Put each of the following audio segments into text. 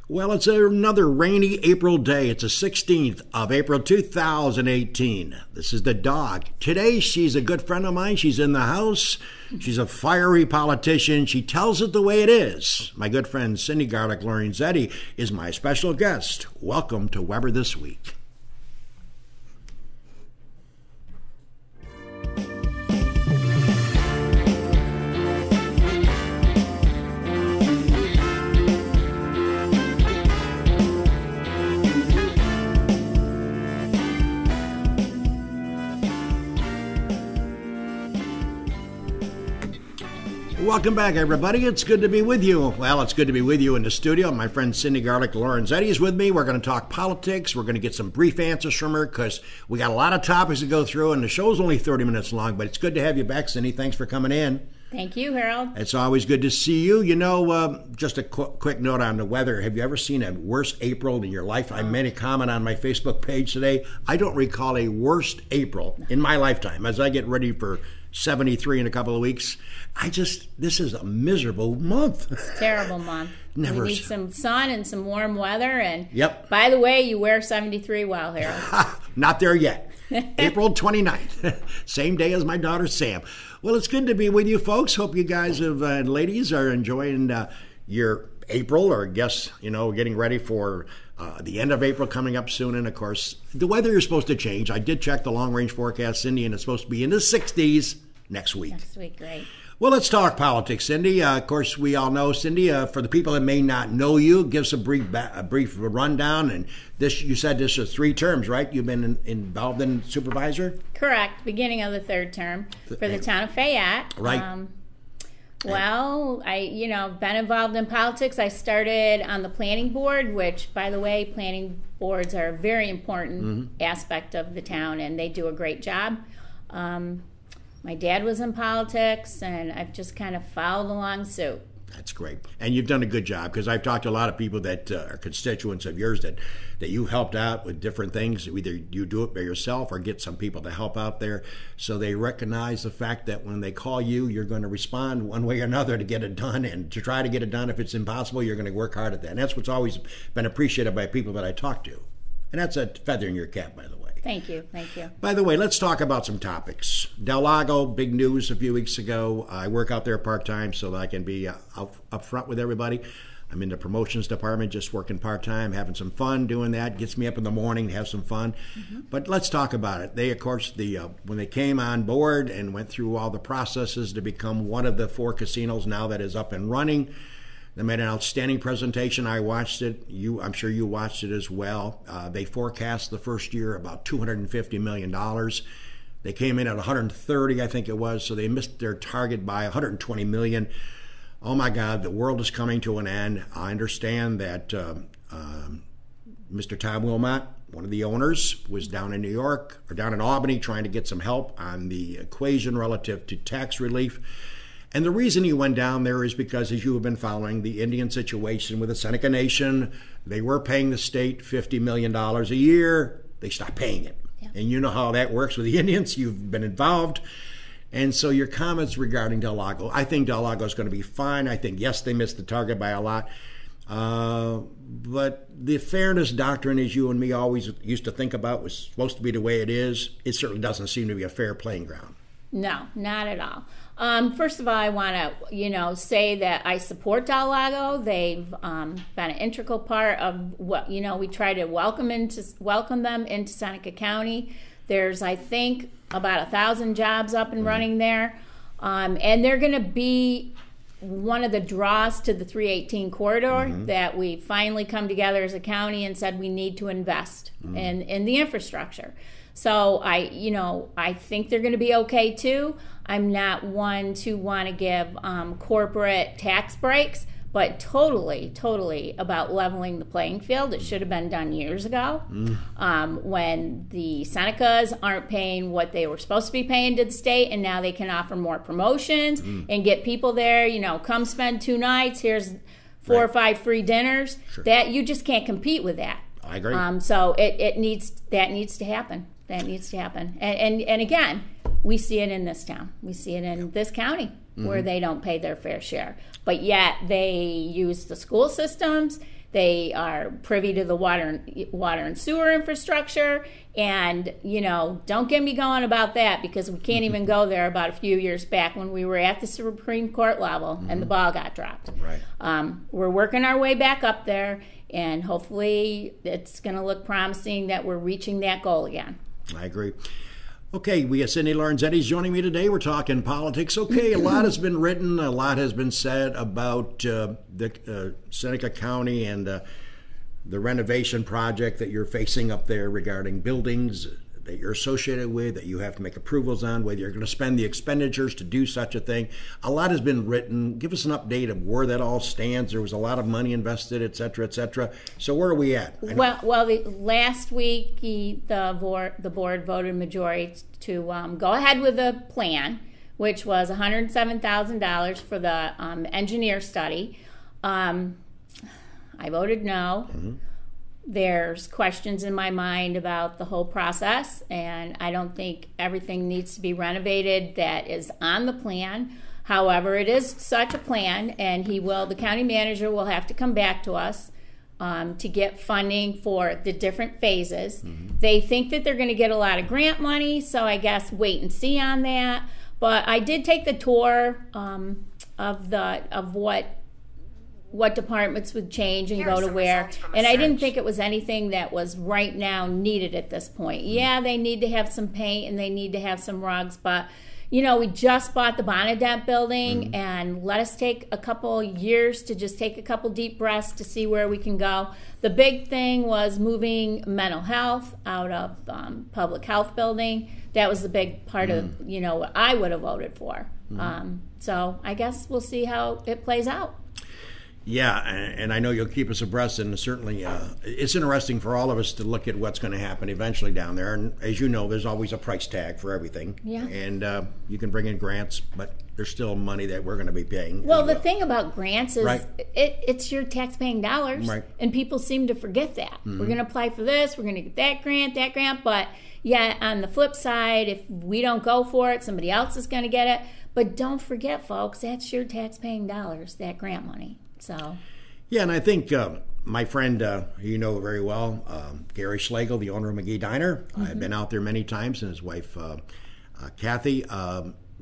Well, it's another rainy April day. It's the 16th of April 2018. This is the dog. Today, she's a good friend of mine. She's in the house. She's a fiery politician. She tells it the way it is. My good friend Cindy Garlic Lorenzetti is my special guest. Welcome to Weber This Week. Welcome back, everybody. It's good to be with you. Well, it's good to be with you in the studio. My friend Cindy Garlic Lorenzetti is with me. We're going to talk politics. We're going to get some brief answers from her because we got a lot of topics to go through, and the show's only 30 minutes long, but it's good to have you back, Cindy. Thanks for coming in. Thank you, Harold. It's always good to see you. You know, just a quick note on the weather. Have you ever seen a worse April in your life? I made a comment on my Facebook page today. I don't recall a worse April in my lifetime. As I get ready for 73 in a couple of weeks, this is a miserable month. It's a terrible month. We need some sun and some warm weather. And yep. By the way, you wear 73 well, Harold. Not there yet. April 29th, same day as my daughter Sam. Well, it's good to be with you folks. Hope you guys and ladies are enjoying your April, or I guess, getting ready for the end of April coming up soon. And of course, the weather is supposed to change. I did check the long-range forecast, Cindy, and it's supposed to be in the 60s next week. Next week, great. Well, let's talk politics, Cindy. Of course, we all know, Cindy, for the people that may not know you, give us a brief rundown. And this, you said this is 3 terms, right? You've been involved in Supervisor? Correct. Beginning of the 3rd term for the town of Fayette. Right. Well, I've been involved in politics. I started on the planning board, which, by the way, planning boards are a very important aspect of the town, and they do a great job. My dad was in politics, and I've just kind of followed along suit. That's great. And you've done a good job, because I've talked to a lot of people that are constituents of yours that you helped out with different things. Either you do it by yourself or get some people to help out there. So they recognize the fact that when they call you, you're going to respond one way or another to get it done. And to try to get it done, if it's impossible, you're going to work hard at that. And that's what's always been appreciated by people that I talk to. And that's a feather in your cap, by the way. Thank you. Thank you. By the way, let's talk about some topics. Del Lago, big news a few weeks ago. I work out there part-time so that I can be up front with everybody. I'm in the promotions department, just working part-time, having some fun doing that. Gets me up in the morning to have some fun. But let's talk about it. They, of course, when they came on board and went through all the processes to become one of the 4 casinos now that is up and running, they made an outstanding presentation. I watched it. I'm sure you watched it as well. They forecast the first year about $250 million. They came in at 130, I think it was, so they missed their target by $120 million. Oh my God, the world is coming to an end. I understand that Mr. Tom Wilmot, one of the owners, was down in New York, or down in Albany, trying to get some help on the equation relative to tax relief. And the reason he went down there is because, as you have been following, the Indian situation with the Seneca Nation, they were paying the state $50 million a year. They stopped paying it. Yeah. And you know how that works with the Indians. You've been involved. And so your comments regarding Del Lago, I think Del Lago is going to be fine. I think, yes, they missed the target by a lot. But the fairness doctrine, as you and me always used to think about, was supposed to be the way it is. It certainly doesn't seem to be a fair playing ground. No, not at all. First of all, I want to, say that I support Del Lago. They've been an integral part of what, we try to welcome them into Seneca County. There's, I think, about 1,000 jobs up and running there. And they're going to be one of the draws to the 318 corridor that we finally come together as a county and said we need to invest in the infrastructure. So I think they're going to be okay too. I'm not one to want to give corporate tax breaks, but totally about leveling the playing field. It should have been done years ago when the Senecas aren't paying what they were supposed to be paying to the state, and now they can offer more promotions and get people there, come spend 2 nights, here's 4 or 5 free dinners. Sure. That you just can't compete with that. I agree. So that needs to happen. That needs to happen. And again, we see it in this town. We see it in this county where they don't pay their fair share. But yet they use the school systems. They are privy to the water and sewer infrastructure. And, don't get me going about that, because we can't even go there about a few years back when we were at the Supreme Court level and the ball got dropped. Right. We're working our way back up there, and hopefully it's going to look promising that we're reaching that goal again. I agree. Okay, we have Cindy Lorenzetti joining me today. We're talking politics. Okay, a lot has been written, a lot has been said about the Seneca County and the renovation project that you're facing up there regarding buildings that you're associated with, that you have to make approvals on, whether you're going to spend the expenditures to do such a thing. A lot has been written. Give us an update of where that all stands. There was a lot of money invested, et cetera, et cetera. So where are we at? Well, last week the board voted majority to go ahead with the plan, which was $107,000 for the engineer study. I voted no. Mm-hmm. There's questions in my mind about the whole process, and I don't think everything needs to be renovated that is on the plan. However, it is such a plan, and the county manager will have to come back to us to get funding for the different phases. Mm-hmm. They think that they're going to get a lot of grant money, so I guess wait and see on that. But I did take the tour of what departments would change and go to where, and I didn't think it was anything that was right now needed at this point. Yeah, they need to have some paint and they need to have some rugs, but we just bought the Bonadette building, and let us take a couple years to just take a couple deep breaths to see where we can go. The big thing was moving mental health out of public health building. That was the big part of what I would have voted for. So I guess we'll see how it plays out. Yeah, and I know you'll keep us abreast, and certainly it's interesting for all of us to look at what's going to happen eventually down there. And as you know, there's always a price tag for everything. Yeah. And you can bring in grants, but there's still money that we're going to be paying. Well, the thing about grants is right. It's your tax-paying dollars, right. And people seem to forget that. Mm-hmm. We're going to apply for this, we're going to get that grant, but yeah, on the flip side, if we don't go for it, somebody else is going to get it. But don't forget, folks, that's your tax-paying dollars, that grant money. So, yeah, and I think my friend, you know very well, Gary Schlegel, the owner of McGee Diner. Mm-hmm. I've been out there many times, and his wife, Kathy.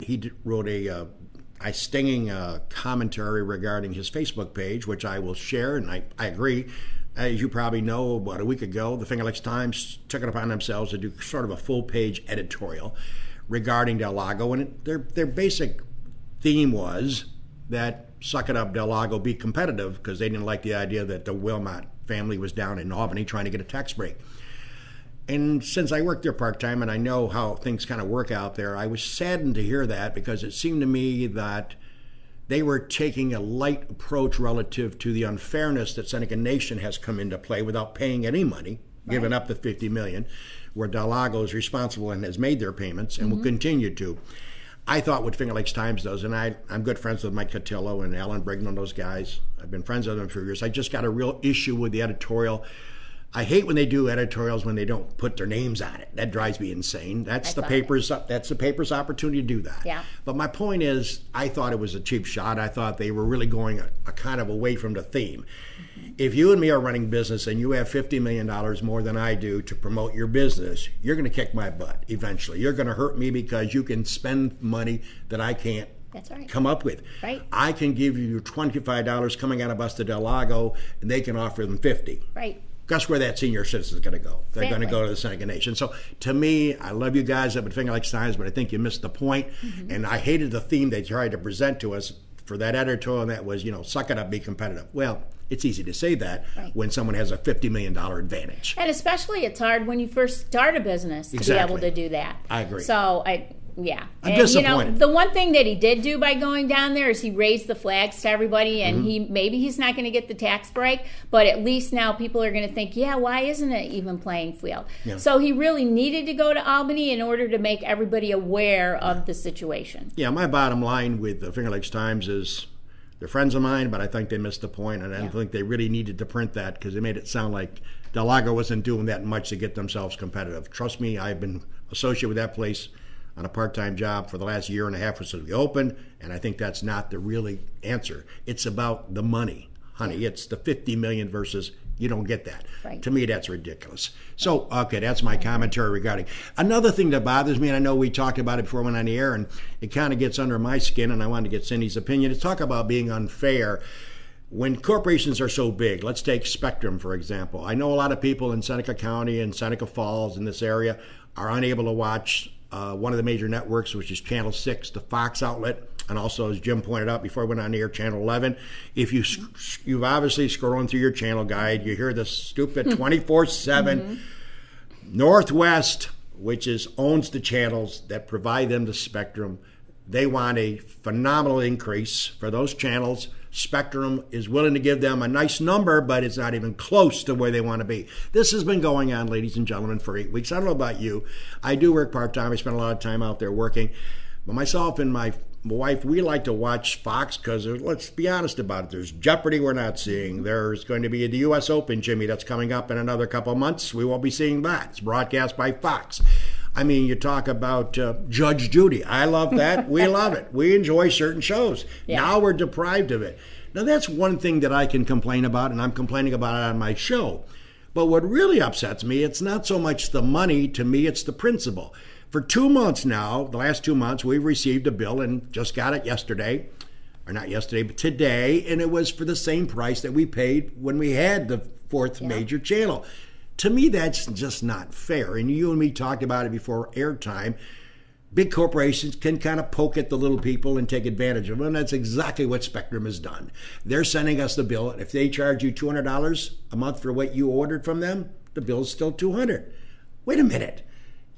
He wrote a stinging commentary regarding his Facebook page, which I will share, and I agree. As you probably know, about a week ago, the Finger Lakes Times took it upon themselves to do sort of a full-page editorial regarding Del Lago, and their basic theme was that suck it up, Del Lago, be competitive, because they didn't like the idea that the Wilmot family was down in Albany trying to get a tax break. And since I work there part-time and I know how things kind of work out there, I was saddened to hear that, because it seemed to me that they were taking a light approach relative to the unfairness that Seneca Nation has come into play without paying any money, right. Giving up the $50 million, where Del Lago is responsible and has made their payments and will continue to. I thought what Finger Lakes Times does, and I'm good friends with Mike Cotillo and Alan Brigman, those guys. I've been friends with them for years. I just got a real issue with the editorial. I hate when they do editorials when they don't put their names on it. That drives me insane. That's the paper's opportunity to do that. Yeah. But my point is, I thought it was a cheap shot. I thought they were really going a kind of away from the theme. Mm-hmm. If you and me are running business and you have $50 million more than I do to promote your business, you're going to kick my butt eventually. You're going to hurt me because you can spend money that I can't come up with. Right. I can give you $25 coming out of us to Del Lago, and they can offer them $50. Right. Guess where that senior citizen is going to go? They're going to go to the Seneca Nation. So to me, I love you guys up at Finger Lakes Times, but I think you missed the point. Mm-hmm. And I hated the theme they tried to present to us for that editorial, and that was, suck it up, be competitive. Well, it's easy to say that when someone has a $50 million advantage. And especially it's hard when you first start a business to be able to do that. I agree. So I'm disappointed. The one thing that he did do by going down there is he raised the flags to everybody, and maybe he's not going to get the tax break, but at least now people are going to think, why isn't it even playing field? Yeah. So he really needed to go to Albany in order to make everybody aware of the situation. Yeah, my bottom line with the Finger Lakes Times is they're friends of mine, but I think they missed the point, and I don't think they really needed to print that, because they made it sound like Del Lago wasn't doing that much to get themselves competitive. Trust me, I've been associated with that place on a part-time job for the last year and a half since we opened, and I think that's not the really answer. It's about the money. honey. It's the 50 million versus you don't get that. Right. To me, that's ridiculous. So, okay, that's my commentary regarding. Another thing that bothers me, and I know we talked about it before we went on the air, and it kind of gets under my skin, and I wanted to get Cindy's opinion, is talk about being unfair. When corporations are so big, let's take Spectrum, for example. I know a lot of people in Seneca County and Seneca Falls in this area are unable to watch one of the major networks, which is Channel 6, the Fox outlet, and also, as Jim pointed out before we went on the air, Channel 11. If you've obviously scrolling through your channel guide, you hear the stupid 24/7 Northwest, which owns the channels that provide them the Spectrum. They want a phenomenal increase for those channels. Spectrum is willing to give them a nice number, but it's not even close to where they want to be. This has been going on, ladies and gentlemen, for 8 weeks. I don't know about you. I do work part-time. I spend a lot of time out there working. But myself and my wife, we like to watch Fox because, let's be honest about it, there's Jeopardy we're not seeing. There's going to be the U.S. Open, Jimmy, that's coming up in another couple of months. We won't be seeing that. It's broadcast by Fox. I mean, you talk about Judge Judy. I love that. We love it. We enjoy certain shows. Yeah. Now we're deprived of it. Now, that's one thing that I can complain about, and I'm complaining about it on my show. But what really upsets me, it's not so much the money. To me, it's the principle. For 2 months now, the last 2 months, we've received a bill and just got it yesterday. Or not yesterday, but today. And it was for the same price that we paid when we had the fourth major channel. To me, that's just not fair. And you and me talked about it before airtime. Big corporations can kind of poke at the little people and take advantage of them. And that's exactly what Spectrum has done. They're sending us the bill. If they charge you $200 a month for what you ordered from them, the bill's still $200. Wait a minute.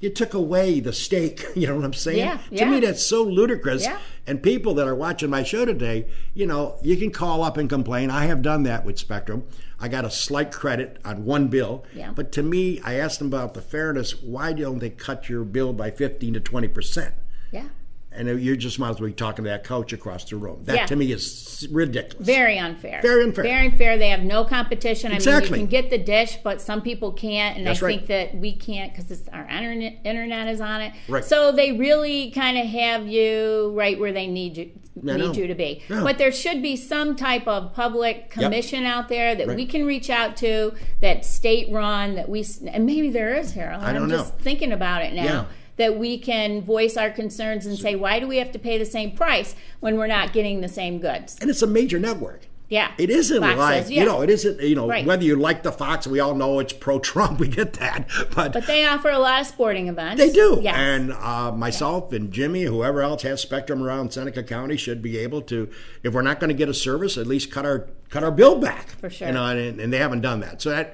You took away the steak, you know what I'm saying? Yeah. To me, that's so ludicrous. Yeah. And people that are watching my show today, you know, you can call up and complain. I have done that with Spectrum. I got a slight credit on one bill. Yeah. But to me, I asked them about the fairness. Why don't they cut your bill by 15 to 20%? Yeah. And you just might as well be talking to that coach across the room. That to me is ridiculous. Very unfair. Very unfair. Very unfair. They have no competition. Exactly. I mean, you can get the dish, but some people can't. And That's I think that we can't because our internet is on it. Right. So they really kind of have you right where they need you to be. No. But there should be some type of public commission out there that we can reach out to, that's state-run, and maybe there is, Harold. I'm just thinking about it now. Yeah. That we can voice our concerns and say, why do we have to pay the same price when we're not getting the same goods? And it's a major network. Yeah. It isn't Fox like, says, it isn't, whether you like the Fox, we all know it's pro-Trump, we get that. But they offer a lot of sporting events. They do. Yes. And myself and Jimmy, whoever else has Spectrum around Seneca County should be able to, if we're not going to get a service, at least cut our bill back. For sure. And they haven't done that. So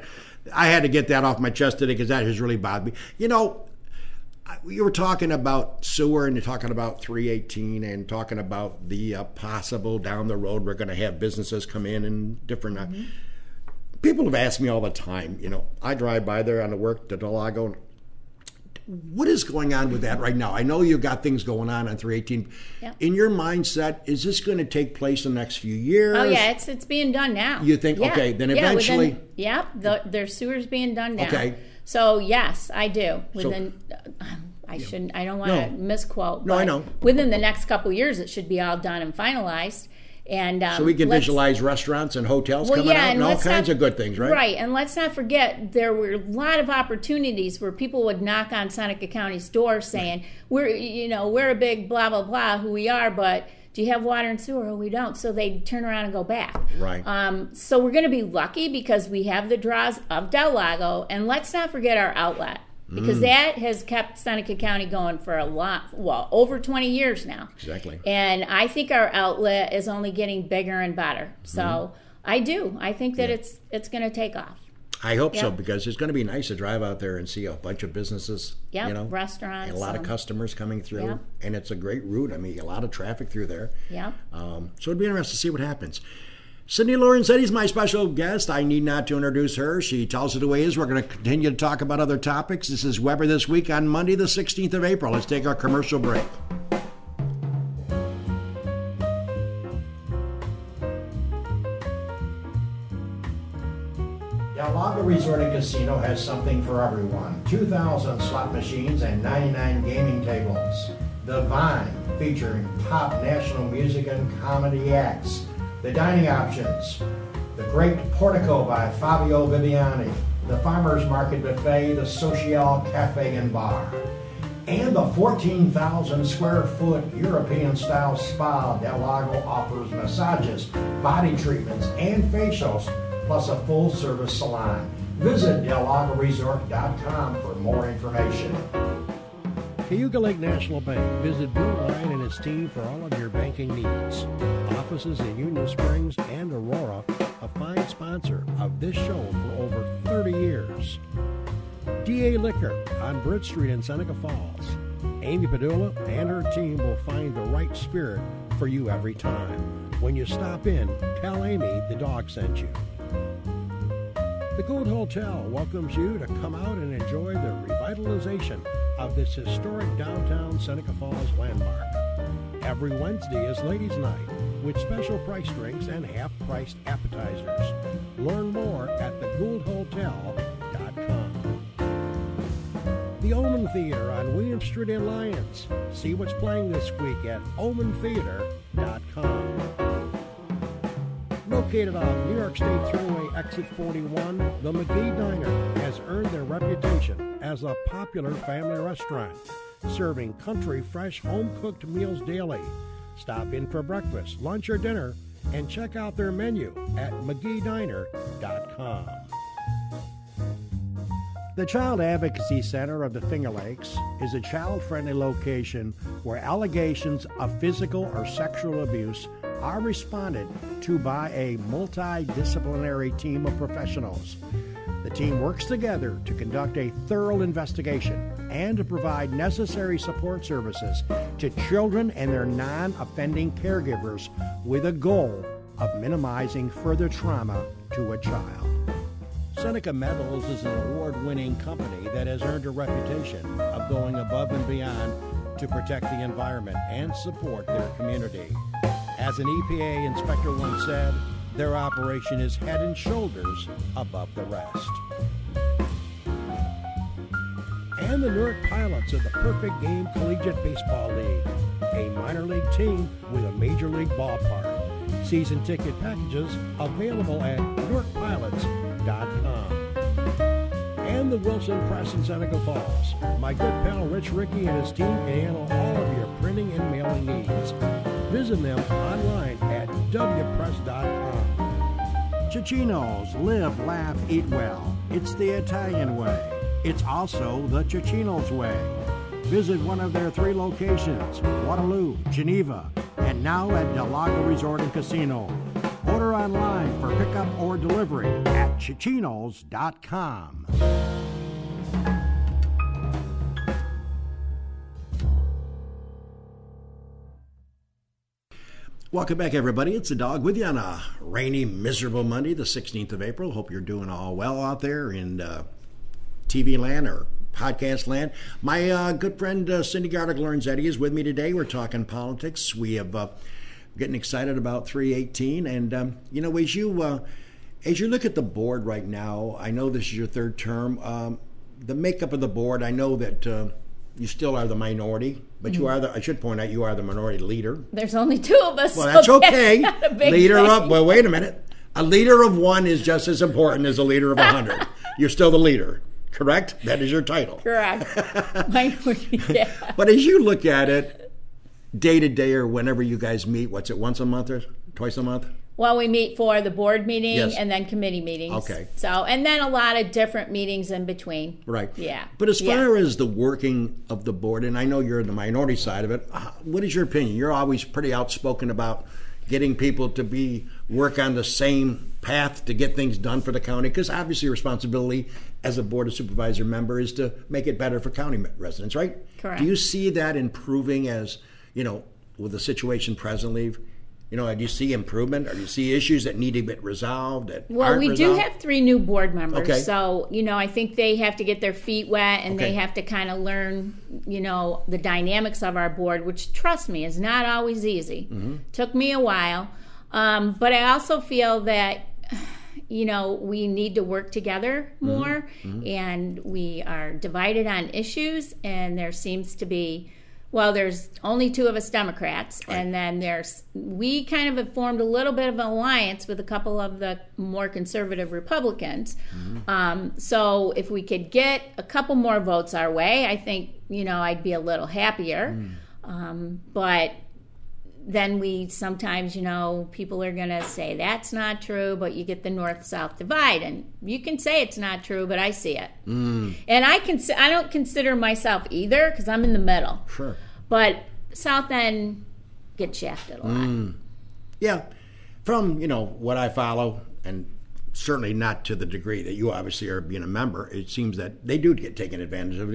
I had to get that off my chest today because that has really bothered me. You know, you were talking about sewer and you're talking about 318 and talking about the possible down the road we're going to have businesses come in and different. People have asked me all the time, I drive by there on the work to Delago. What is going on with that right now? I know you've got things going on 318. Yep. In your mindset, is this going to take place in the next few years? Oh, yeah, it's being done now. You think, okay, then eventually. Their sewer's being done now. Okay. So, yes, I do. I don't want to misquote. No, I know. Within the next couple of years, it should be all done and finalized. And so we can visualize restaurants and hotels coming out and all kinds of good things, right? Right, and let's not forget there were a lot of opportunities where people would knock on Seneca County's door saying, we're a big blah, blah, blah, who we are, but do you have water and sewer? Oh, we don't. So they turn around and go back. Right. So we're going to be lucky because we have the draws of Del Lago, and let's not forget our outlet. Because that has kept Seneca County going for over 20 years now. Exactly. And I think our outlet is only getting bigger and better. So I think that it's going to take off. I hope so, because it's going to be nice to drive out there and see a bunch of businesses, restaurants. And a lot of customers coming through. Yep. And it's a great route. I mean, a lot of traffic through there. Yeah. So it'd be interesting to see what happens. Cindy Lorenzetti is my special guest. I need not to introduce her. She tells it the way it is. We're going to continue to talk about other topics. This is Weber This Week on Monday, the 16th of April. Let's take our commercial break. Del Lago Resort and Casino has something for everyone. 2,000 slot machines and 99 gaming tables. The Vine, featuring top national music and comedy acts. The dining options, The Great Portico by Fabio Viviani, the Farmers Market Buffet, the Social Cafe and Bar, and the 14,000 square foot European style spa. Del Lago offers massages, body treatments, and facials, plus a full service salon. Visit DelLagoResort.com for more information. Cayuga Lake National Bank. Visit Bill Ryan and his team for all of your banking needs. Offices in Union Springs and Aurora, a fine sponsor of this show for over 30 years. DA Liquor on Britt Street in Seneca Falls. Amy Padula and her team will find the right spirit for you every time. When you stop in, tell Amy the dog sent you. The Gold Hotel welcomes you to come out and enjoy the revitalization of this historic downtown Seneca Falls landmark. Every Wednesday is Ladies' Night with special price drinks and half-priced appetizers. Learn more at thegoldhotel.com. The Omen Theater on William Street in Lyons. See what's playing this week at omentheater.com. Located on New York State Thruway Exit 41, the McGee Diner has earned their reputation as a popular family restaurant, serving country, fresh, home-cooked meals daily. Stop in for breakfast, lunch, or dinner, and check out their menu at McGeeDiner.com. The Child Advocacy Center of the Finger Lakes is a child-friendly location where allegations of physical or sexual abuse are responded to by a multidisciplinary team of professionals. The team works together to conduct a thorough investigation and to provide necessary support services to children and their non-offending caregivers with a goal of minimizing further trauma to a child. Seneca Metals is an award-winning company that has earned a reputation of going above and beyond to protect the environment and support their community. As an EPA inspector once said, their operation is head and shoulders above the rest. And the Newark Pilots are the Perfect Game Collegiate Baseball League, a minor league team with a major league ballpark. Season ticket packages available at NewarkPilots.com. And the Wilson Press in Seneca Falls. My good pal Rich Rickey and his team can handle all of your printing and mailing needs. Visit them online at wpress.com. Cicino's Live, Laugh, Eat Well. It's the Italian way. It's also the Cicino's way. Visit one of their 3 locations, Waterloo, Geneva, and now at Del Lago Resort and Casino. Order online for pickup or delivery at Cicinos.com. Welcome back, everybody. It's the Dog with you on a rainy, miserable Monday, the 16th of April. Hope you're doing all well out there in TV land or podcast land. My good friend Cindy Gardick Lorenzetti is with me today. We're talking politics. We have getting excited about 318, and you know, as you look at the board right now, I know this is your 3rd term. The makeup of the board, I know that you still are the minority, but you are I should point out, you are the minority leader. There's only 2 of us. Well, that's okay. Leader thing. of, well, wait a minute. A leader of 1 is just as important as a leader of 100. You're still the leader, correct? That is your title. Correct. Minority, yeah. But as you look at it, day to day or whenever you guys meet, what's it, once a month or twice a month? Well, we meet for the board meeting Yes. and then committee meetings. Okay. So, and then a lot of different meetings in between. Right. Yeah. But as far as the working of the board, and I know you're in the minority side of it, what is your opinion? You're always pretty outspoken about getting people to work on the same path to get things done for the county, because obviously your responsibility as a Board of Supervisor member is to make it better for county residents, right? Correct. Do you see that improving as, you know, with the situation presently? You know, do you see improvement, or do you see issues that need to get resolved? Well, we do have 3 new board members. Okay. So, you know, I think they have to get their feet wet and they have to kind of learn, you know, the dynamics of our board, which, trust me, is not always easy. Mm-hmm. Took me a while. But I also feel that, you know, we need to work together more, and we are divided on issues, and there seems to be Well, there's only 2 of us Democrats, Right. and then we kind of have formed a little bit of an alliance with a couple of the more conservative Republicans. So if we could get a couple more votes our way, I think, I'd be a little happier. But then we sometimes, people are going to say that's not true, but you get the North-South divide, and you can say it's not true, but I see it. And I don't consider myself either, because I'm in the middle. Sure. But South End gets shafted a lot. Yeah. From, what I follow, and certainly not to the degree that you obviously are being a member, it seems that they do get taken advantage of.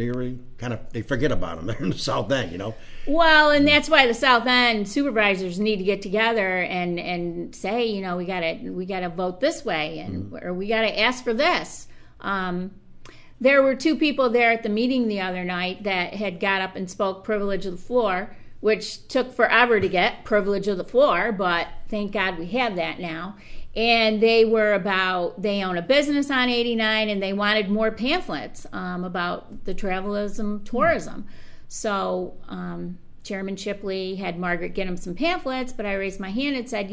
They forget about them. They're in the South End, Well, and that's why the South End supervisors need to get together and say, we gotta vote this way, or we gotta ask for this. There were 2 people there at the meeting the other night that had got up and spoke privilege of the floor, which took forever to get privilege of the floor, but thank God we have that now. And they own a business on 89, and they wanted more pamphlets about the tourism. So Chairman Shipley had Margaret get him some pamphlets, but I raised my hand and said,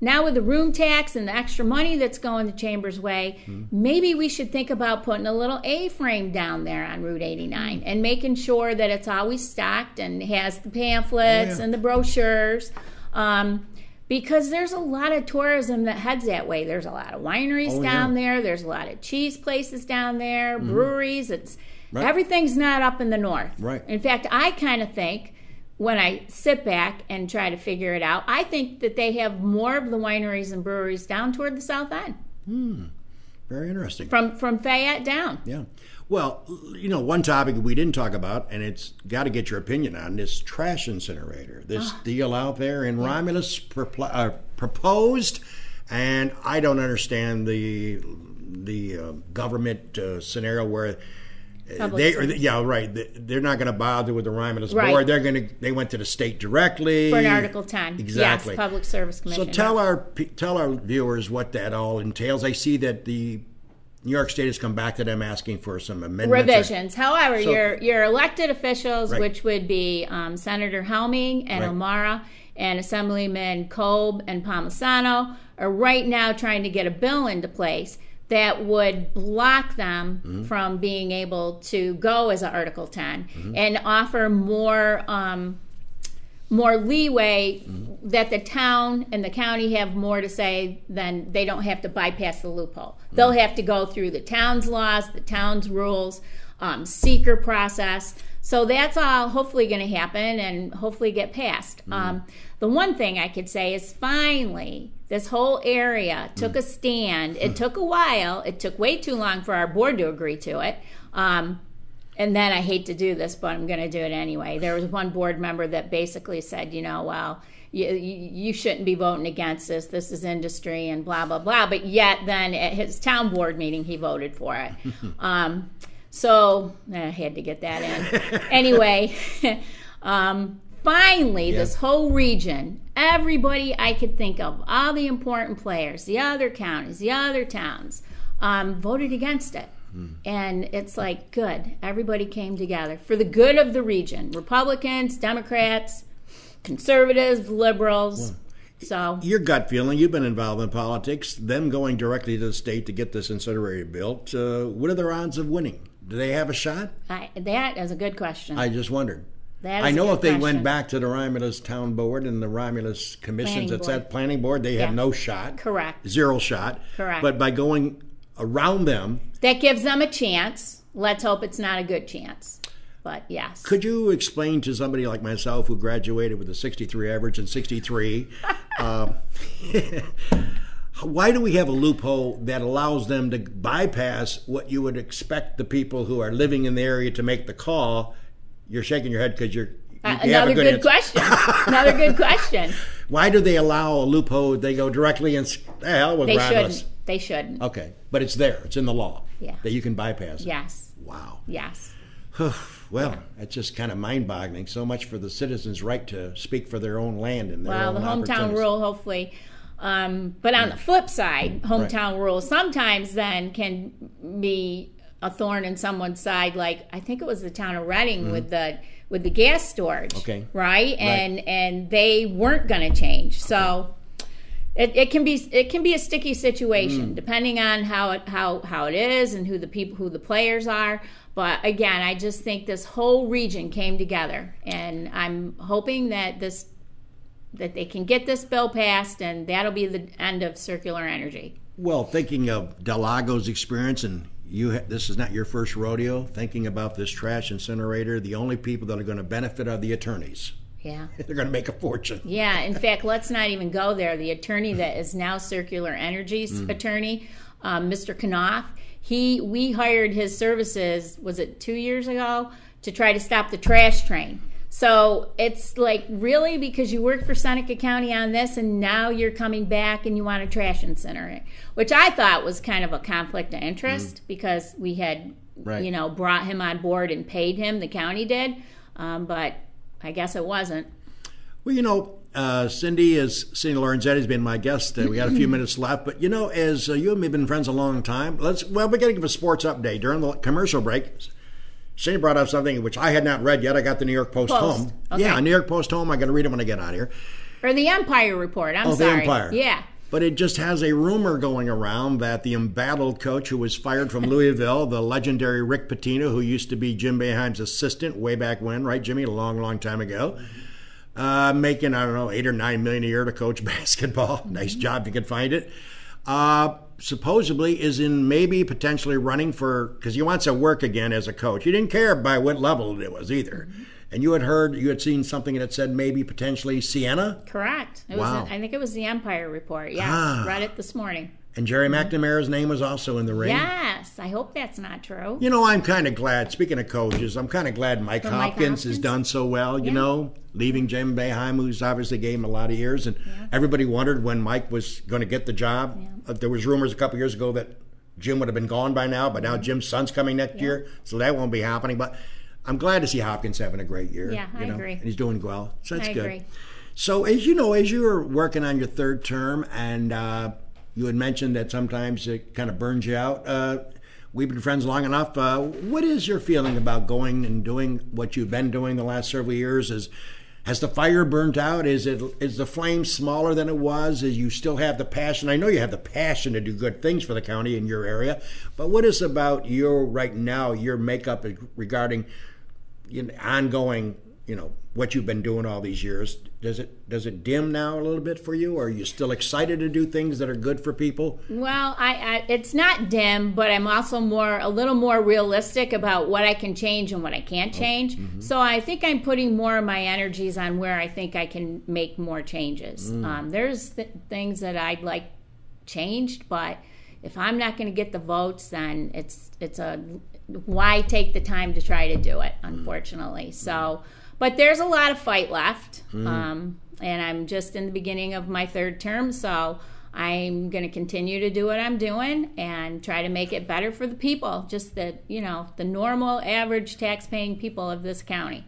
now with the room tax and the extra money that's going the Chamber's way, maybe we should think about putting a little A-frame down there on Route 89 and making sure that it's always stocked and has the pamphlets and the brochures. Because there's a lot of tourism that heads that way. There's a lot of wineries down there. There's a lot of cheese places down there, breweries. Everything's not up in the north. Right. In fact, I kind of think, when I sit back and try to figure it out, I think that they have more of the wineries and breweries down toward the South End. Very interesting. From Fayette down. Yeah. Well, one topic we didn't talk about, and it's got to get your opinion on, this trash incinerator. This deal out there in Romulus proposed, and I don't understand the government scenario where they're not going to bother with the Romulus board. They went to the state directly for an Article 10. Exactly. Yes, Public Service Commission. So tell our viewers what that all entails. I see that the New York State has come back to them asking for some amendments. Revisions. However, your elected officials, which would be Senator Helming and O'Mara and Assemblyman Kolb and Palmisano, are right now trying to get a bill into place that would block them from being able to go as an Article 10 and offer more leeway that the town and the county have more to say, than they don't have to bypass the loophole. They'll have to go through the town's laws, the town's rules, seeker process. So that's all hopefully going to happen and hopefully get passed. The one thing I could say is finally this whole area took a stand. It took a while. It took way too long for our board to agree to it. And then I hate to do this, but I'm going to do it anyway. There was one board member that basically said, well, you shouldn't be voting against this. This is industry and blah, blah, blah. But yet then at his town board meeting, he voted for it. So I had to get that in. Anyway, finally, this whole region, everybody I could think of, all the important players, the other counties, the other towns, voted against it. And it's like, good. Everybody came together for the good of the region. Republicans, Democrats, conservatives, liberals. So your gut feeling, you've been involved in politics, them going directly to the state to get this incinerator built, what are their odds of winning? Do they have a shot? That is a good question. I just wondered. I know if they went back to the Romulus Town Board and the Romulus commissions, it's that planning board, they have no shot. Correct. Zero shot. Correct. But by going around them, that gives them a chance. Let's hope it's not a good chance. But yes. Could you explain to somebody like myself who graduated with a 63 average in 63, why do we have a loophole that allows them to bypass what you would expect the people who are living in the area to make the call? You're shaking your head because you have a good question. Another good question. Why do they allow a loophole? They go directly and hell with Romulus. They shouldn't. Okay, but it's there. It's in the law. Yeah. That you can bypass it. Yes. Wow. Yes. Well, it's just kind of mind-boggling. So much for the citizens' right to speak for their own land and their own opportunities. Well, the hometown rule, hopefully. But on the flip side, hometown rule sometimes then can be a thorn in someone's side, like I think it was the town of Reading with the gas storage. Okay. Right? And they weren't going to change. So it can be a sticky situation depending on how it is and who the players are. But again, I just think this whole region came together, and I'm hoping that they can get this bill passed, and that'll be the end of circular energy. Well, thinking of Del Lago's experience, and this is not your first rodeo, thinking about this trash incinerator, the only people that are going to benefit are the attorneys. Yeah. They're going to make a fortune. Yeah. In fact, let's not even go there. The attorney that is now Circular Energy's attorney, Mr. Knopf, we hired his services, was it 2 years ago, to try to stop the trash train. So it's like, really, because you worked for Seneca County on this and now you're coming back and you want a trash incinerator, which I thought was kind of a conflict of interest because we had, brought him on board and paid him, the county did, but I guess it wasn't. Well, Cindy Lorenzetti has been my guest. We got a few minutes left, but as you and me have been friends a long time, we're going to give a sports update. During the commercial break, Cindy brought up something which I had not read yet. I got the New York Post home. Okay. Yeah, New York Post home. I'm going to read it when I get out of here. Or the Empire Report. I'm sorry. The Empire. Yeah. But it just has a rumor going around that the embattled coach who was fired from Louisville, the legendary Rick Pitino, who used to be Jim Boeheim's assistant way back when, right, Jimmy? A long, long time ago. Making, I don't know, $8 or $9 million a year to coach basketball. Nice job if you could find it. Supposedly is in maybe potentially running because he wants to work again as a coach. He didn't care by what level it was either. And you had seen something that said maybe potentially Siena? Correct. Wow. I think it was the Empire Report. Yeah, read it this morning. And Jerry McNamara's name was also in the ring. Yes, I hope that's not true. I'm kind of glad, speaking of coaches, I'm kind of glad Mike Hopkins has done so well, leaving Jim Boeheim, who's obviously gave him a lot of years. And everybody wondered when Mike was going to get the job. Yeah. There was rumors a couple years ago that Jim would have been gone by now, but now Jim's son's coming next year, so that won't be happening. But I'm glad to see Hopkins having a great year. Yeah, I agree. And he's doing well, so that's good. I agree. So as you were working on your third term, and you had mentioned that sometimes it kind of burns you out. We've been friends long enough. What is your feeling about going and doing what you've been doing the last several years? Has the fire burnt out? Is the flame smaller than it was? Is you still have the passion? I know you have the passion to do good things for the county in your area, but what is about your makeup regarding ongoing, what you've been doing all these years? Does it dim now a little bit for you, or are you still excited to do things that are good for people? Well, it's not dim, but I'm also a little more realistic about what I can change and what I can't change. Mm-hmm. So I think I'm putting more of my energies on where I think I can make more changes. There's things that I'd like changed, but if I'm not going to get the votes, then it's why take the time to try to do it, unfortunately. So. But there's a lot of fight left, and I'm just in the beginning of my third term, so I'm going to continue to do what I'm doing and try to make it better for the people, just the normal, average, tax-paying people of this county.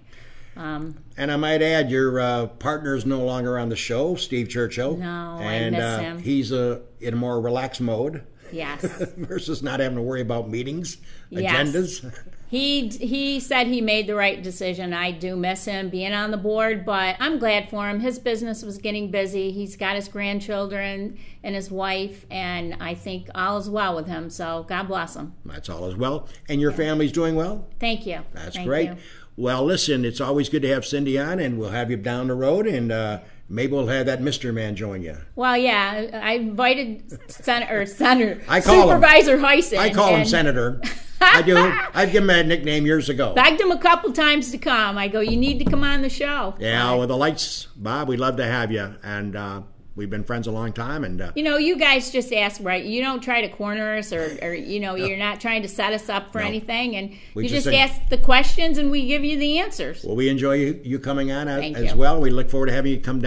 And I might add, your partner is no longer on the show, Steve Churchill. No, and I miss him. He's in a more relaxed mode. Yes. Versus not having to worry about meetings, agendas. Yes. He said he made the right decision. I do miss him being on the board, but I'm glad for him. His business was getting busy. He's got his grandchildren and his wife, and I think all is well with him, so God bless him. That's all is well. And your family's doing well? Thank you. That's great. Well, listen, it's always good to have Cindy on, and we'll have you down the road, and maybe we'll have that Mr. Man join you. Well, yeah, I invited Supervisor Heisen. I call him Senator. I do. I'd give him that nickname years ago. Begged him a couple times to come. I go, you need to come on the show. Yeah, with the lights, Bob, we'd love to have you. And we've been friends a long time. And you guys just ask, right? You don't try to corner us or you're not trying to set us up for anything. And you just ask the questions and we give you the answers. Well, we enjoy you coming on as well. We look forward to having you come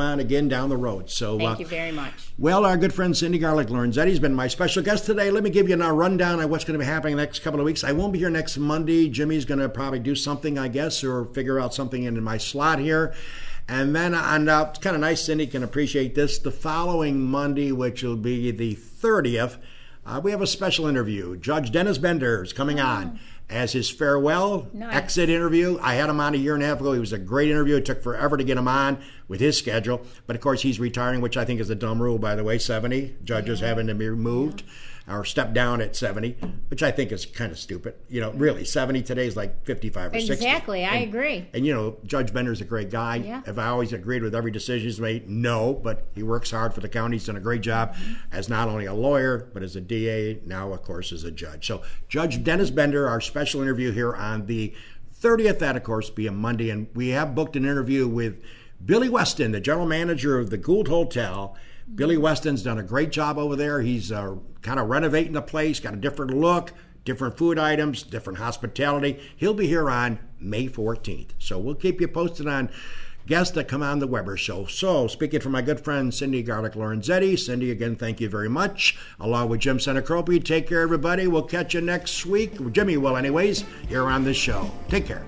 on again down the road. So thank you very much. Well, our good friend Cindy Garlick Lorenzetti has been my special guest today. Let me give you a rundown on what's going to be happening the next couple of weeks. I won't be here next Monday. Jimmy's going to probably do something, I guess, or figure out something in my slot here. And then, it's kind of nice, Cindy can appreciate this, the following Monday, which will be the 30th, We have a special interview. Judge Dennis Bender is coming on as his farewell exit interview. I had him on a year and a half ago. He was a great interview. It took forever to get him on with his schedule. But, of course, he's retiring, which I think is a dumb rule, by the way. 70 judges having to be removed or step down at 70, which I think is kind of stupid. You know, really, 70 today is like 55 or 60. Exactly, I agree. And, you know, Judge Bender's a great guy. Yeah. Have I always agreed with every decision he's made? No, but he works hard for the county. He's done a great job as not only a lawyer, but as a DA, now, of course, as a judge. So Judge Dennis Bender, our special interview here on the 30th, that, of course, be a Monday. And we have booked an interview with Billy Weston, the general manager of the Gould Hotel. Billy Weston's done a great job over there. He's kind of renovating the place, got a different look, different food items, different hospitality. He'll be here on May 14th. So we'll keep you posted on guests that come on the Weber Show. So speaking for my good friend Cindy Garlic Lorenzetti, Cindy, again, thank you very much. Along with Jim Senecropi, take care, everybody. We'll catch you next week. Jimmy will anyways, here on this show. Take care.